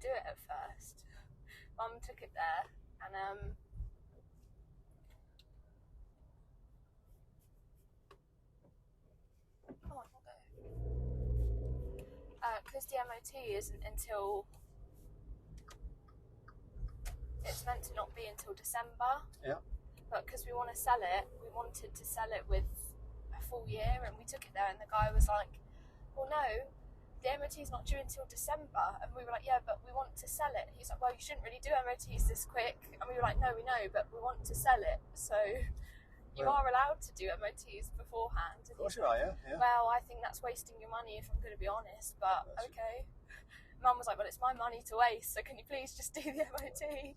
do it at first. Mum took it there, and because the MOT isn't until, it's meant to not be until December. Yeah. But because we want to sell it, we wanted to sell it with a full year, and we took it there, and the guy was like, well, no, the MOT's not due until December. And we were like, yeah, but we want to sell it. He's like, well, you shouldn't really do MOTs this quick. And we were like, no, we know, but we want to sell it. So you are allowed to do MOTs beforehand. Of course you are, yeah. Well, I think that's wasting your money, if I'm going to be honest, but okay. Mum was like, well, it's my money to waste, so can you please just do the MOT?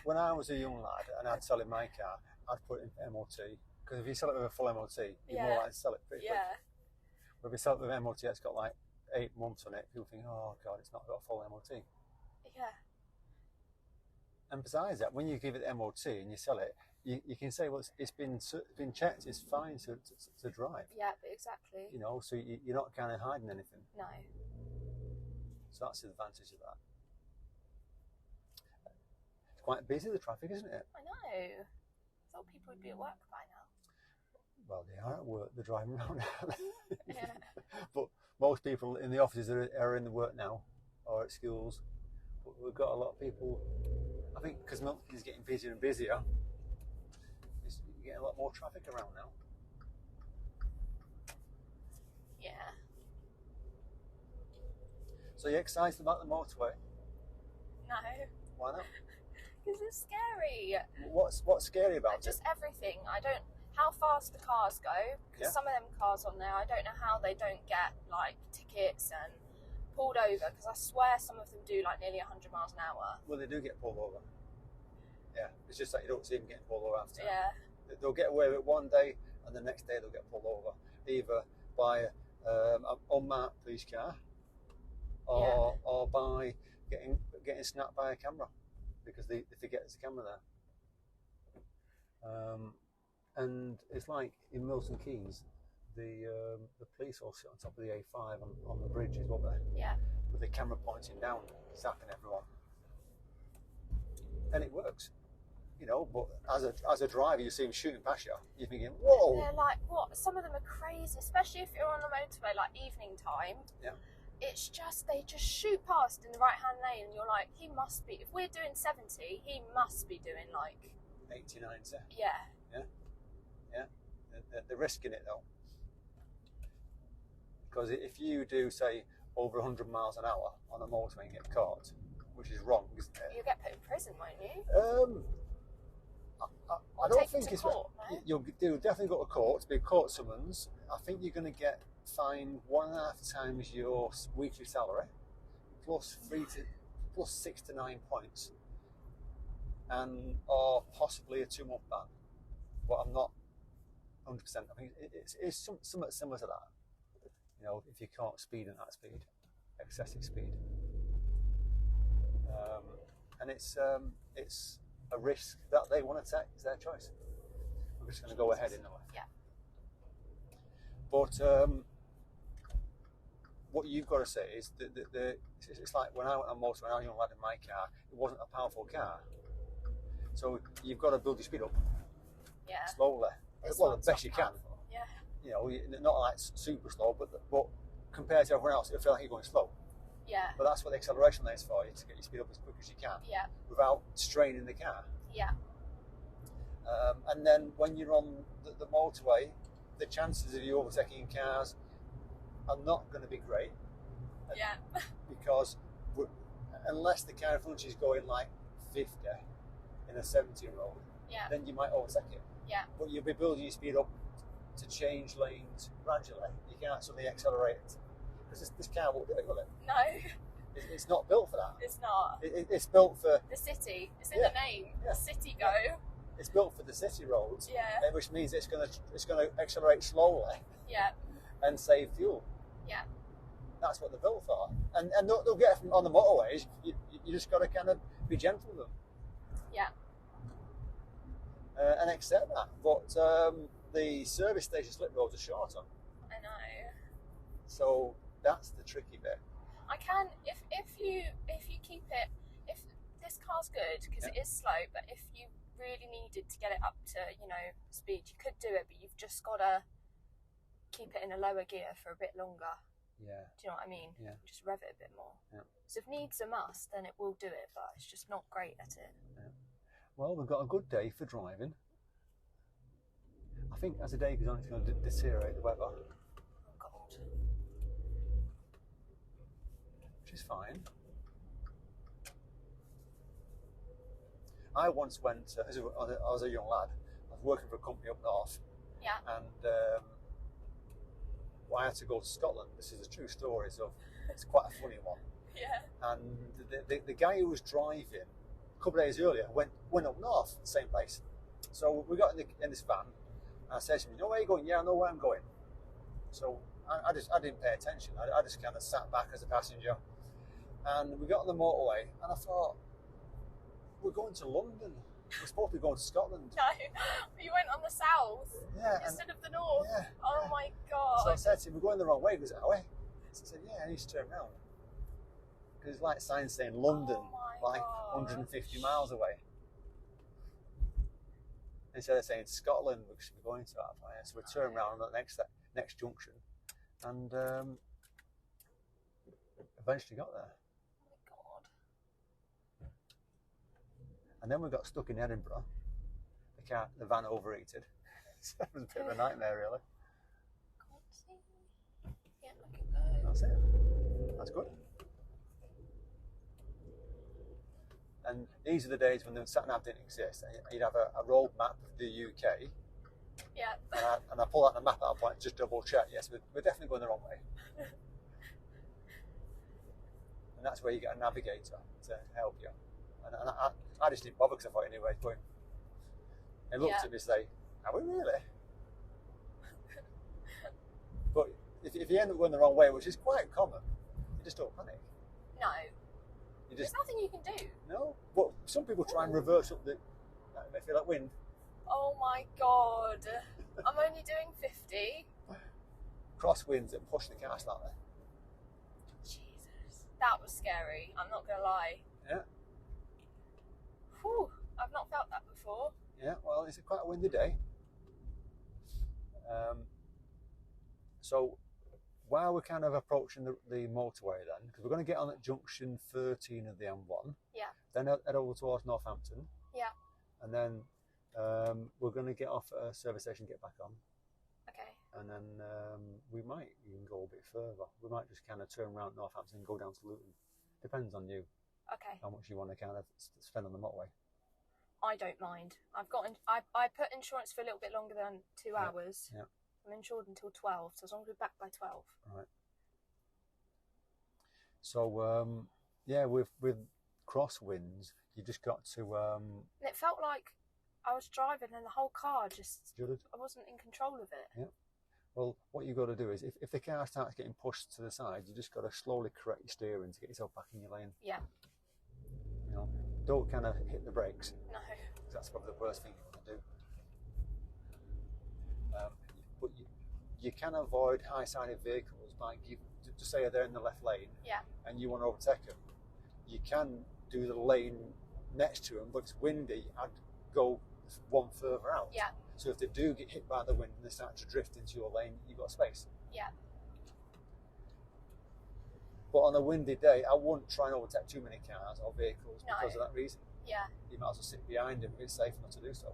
When I was a young lad and I'd sell in my car, I'd put it in MOT, because if you sell it with a full MOT, you're more likely to sell it pretty quick. But if you sell it with MOT, it's got like 8 months on it, people think, oh God, it's not got a full MOT. Yeah. And besides that, when you give it the MOT and you sell it, you can say, well, it's been checked, it's fine to drive. Yeah, exactly. You know, so you're not kind of hiding anything. No. So that's the advantage of that. It's quite busy, the traffic, isn't it? I know. I thought people would be at work by now. Well, they are at work, they're driving around. Yeah. But most people in the offices are in the work now, or at schools. But we've got a lot of people, I think, because Milton is getting busier and busier, you're getting a lot more traffic around now. Yeah. So you're excited about the motorway? No. Why not? Because it's scary. What's scary about it? Just everything. I don't, how fast the cars go, because some of them cars on there, I don't know how they don't get like tickets and pulled over, because I swear some of them do like nearly 100 miles an hour. Well, they do get pulled over. Yeah, it's just that you don't see them getting pulled over after. Yeah. They'll get away with it one day, and the next day they'll get pulled over, either by an unmarked police car, or by getting snapped by a camera, because they forget there's a camera there. And it's like in Milton Keynes, the police all sit on top of the A5 on the bridges, won't they? Yeah. With the camera pointing down, zapping everyone, and it works. You know, but as a driver, you see them shooting past you, you're thinking, whoa! They're like, what? Some of them are crazy, especially if you're on the motorway, like evening time. Yeah. It's just, they just shoot past in the right-hand lane, and you're like, he must be, if we're doing 70, he must be doing like 89, sir. Yeah. Yeah. They're risking it though, because if you do say over 100 miles an hour on a motorway and get caught, which is wrong, isn't it? You'll get put in prison, won't you? I don't think it's court, no? You'll definitely go to court, to be a court summons. I think you're going to get fined 1.5 times your weekly salary, plus 6 to 9 points, and or possibly a 2-month ban. But I'm not 100%. I think it's something similar to that. You know, if you can't speed at that speed, excessive speed, and it's a risk that they want to take. It's their choice. We're just going to go ahead in a way. Yeah. But what you've got to say is that it's like when I went on motor, when I was a young lad in my car, it wasn't a powerful car. So you've got to build your speed up. Yeah. Slowly. Well, the best you can. Yeah. You know, not like super slow, but compared to everyone else, it'll feel like you're going slow. Yeah. But that's what the acceleration lane is for, to get your speed up as quick as you can. Yeah. Without straining the car. Yeah. And then when you're on the motorway, the chances of you overtaking cars are not going to be great. Yeah. Because unless the car in front of you is going like 50 in a 70 road, then you might overtake it. Yeah. But you'll be building your speed up to change lanes gradually. You can't suddenly accelerate it. Because this car won't do it, will it? No. It's not built for that. It's not. It's built for the city. It's in the name. Yeah. The city go. It's built for the city roads. Yeah. Which means it's going to accelerate slowly. Yeah. And save fuel. Yeah. That's what they're built for. And they'll get it from on the motorways. You just got to kind of be gentle with them. Yeah. And accept that. But the service station slip roads are shorter. I know. So that's the tricky bit. I can, if you keep it good because it is slow, but if you really needed to get it up to, you know, speed, you could do it, but you've just got to keep it in a lower gear for a bit longer. Yeah. Do you know what I mean? Yeah. Just rev it a bit more. Yeah. So if needs a must, then it will do it, but it's just not great at it. Yeah. Well, we've got a good day for driving. I think as the day goes on, it's going to deteriorate the weather. Oh, God. Which is fine. I once went, as I was a young lad, I was working for a company up north. Yeah. And I had to go to Scotland. This is a true story, so it's quite a funny one. Yeah. And the guy who was driving, a couple of days earlier, went up north, the same place. So we got in this van, and I said to him, "You know where you're going?" "Yeah, I know where I'm going." So I didn't pay attention. I just kind of sat back as a passenger. And we got on the motorway, and I thought, we're going to London. We're supposed to be going to Scotland. No, you went on the south instead of the north. Yeah, oh my God. So I said to him, we're going the wrong way. He goes, "That way?" So I said, "Yeah, I need to turn around." Because it's like signs saying London, like 150 miles away. Instead of saying Scotland, we should be going to that way. So we turn around at the next junction, and eventually got there. And then we got stuck in Edinburgh. The van overheated. So it was a bit of a nightmare, really. Yeah, look at those. That's it. That's good. And these are the days when the sat-nav didn't exist. And you'd have a road map of the UK. Yeah. And I pull out the map at that point, just double check. Yes, we're definitely going the wrong way. And that's where you get a navigator to help you. And I just didn't bother because I thought anyway, going. He looked at me and said, "Are we really?" But if you end up going the wrong way, which is quite common, you just don't panic. No. There's nothing you can do. No. But some people try and reverse up they feel like wind. Oh my God. I'm only doing 50. Crosswinds and push the car slightly. Jesus. That was scary. I'm not going to lie. Yeah. Whew, I've not felt that before. Yeah, well, it's quite a windy day. So while we're kind of approaching the motorway then, because we're going to get on at junction 13 of the M1. Yeah. Then head over towards Northampton. Yeah. And then we're going to get off at a service station, get back on. Okay. And then we might even go a bit further. We might just kind of turn around Northampton and go down to Luton. Depends on you. Okay. How much you want to kind of spend on the motorway. I don't mind. I put insurance for a little bit longer than 2 hours. Yeah. I'm insured until 12, so as long as we're back by 12. Right. So with crosswinds, you just got to. And it felt like I was driving, and the whole car just. Judged. I wasn't in control of it. Yeah. Well, what you've got to do is, if the car starts getting pushed to the side, you just got to slowly correct your steering to get yourself back in your lane. Yeah. You know, don't kind of hit the brakes. No. That's probably the worst thing you want to do. But you can avoid high-sided vehicles by just say they're in the left lane. Yeah. And you want to overtake them. You can do the lane next to them, but it's windy. I'd go one further out. Yeah. So if they do get hit by the wind and they start to drift into your lane, you've got space. Yeah. But on a windy day, I wouldn't try and overtake too many cars or vehicles because of that reason. Yeah. You might as well sit behind them if it's safe not to do so.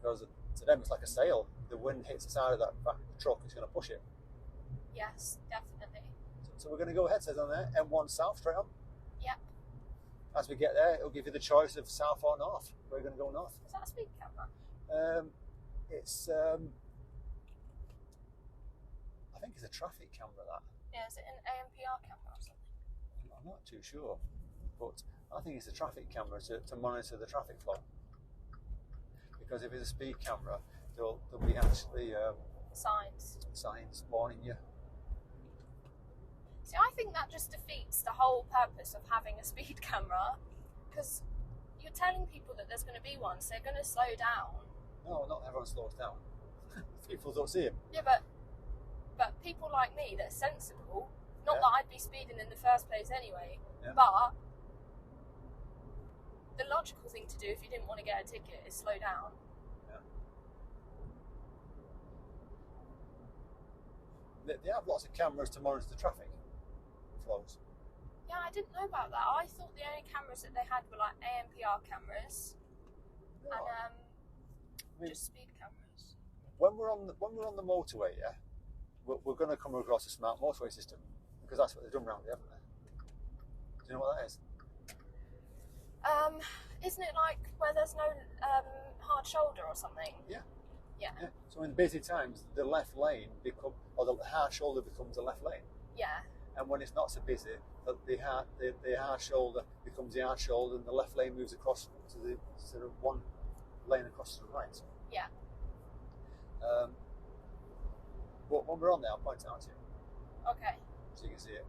Because to them, it's like a sail. The wind hits the side of that truck, it's going to push it. Yes, definitely. So we're going to go ahead, says on there, M1 south, straight on. Yep. As we get there, it'll give you the choice of south or north. We're going to go north. Is that a speed camera? It's, I think it's a traffic camera, that. Yeah, is it an ANPR camera or something? I'm not too sure, but I think it's a traffic camera to monitor the traffic flow. Because if it's a speed camera, there'll be actually signs warning you. See, I think that just defeats the whole purpose of having a speed camera, because you're telling people that there's going to be one, so they're going to slow down. No, not everyone slows down. People don't see him. Yeah, but people like me that are sensible, not that I'd be speeding in the first place anyway. Yeah. But the logical thing to do if you didn't want to get a ticket is slow down. Yeah. They have lots of cameras to monitor the traffic flows. Yeah, I didn't know about that. I thought the only cameras that they had were like ANPR cameras and just speed cameras. When we're on the motorway, yeah, we're going to come across a smart motorway system because that's what they've done around here, haven't they? Do you know what that is? Isn't it like where there's no hard shoulder or something? Yeah. Yeah. Yeah. So in busy times, the left lane the hard shoulder becomes the left lane. Yeah. And when it's not so busy, the hard shoulder becomes the hard shoulder, and the left lane moves across to the sort of one lane across to the right. Yeah. But when we're on there, I'll point it out to you Okay. so you can see it.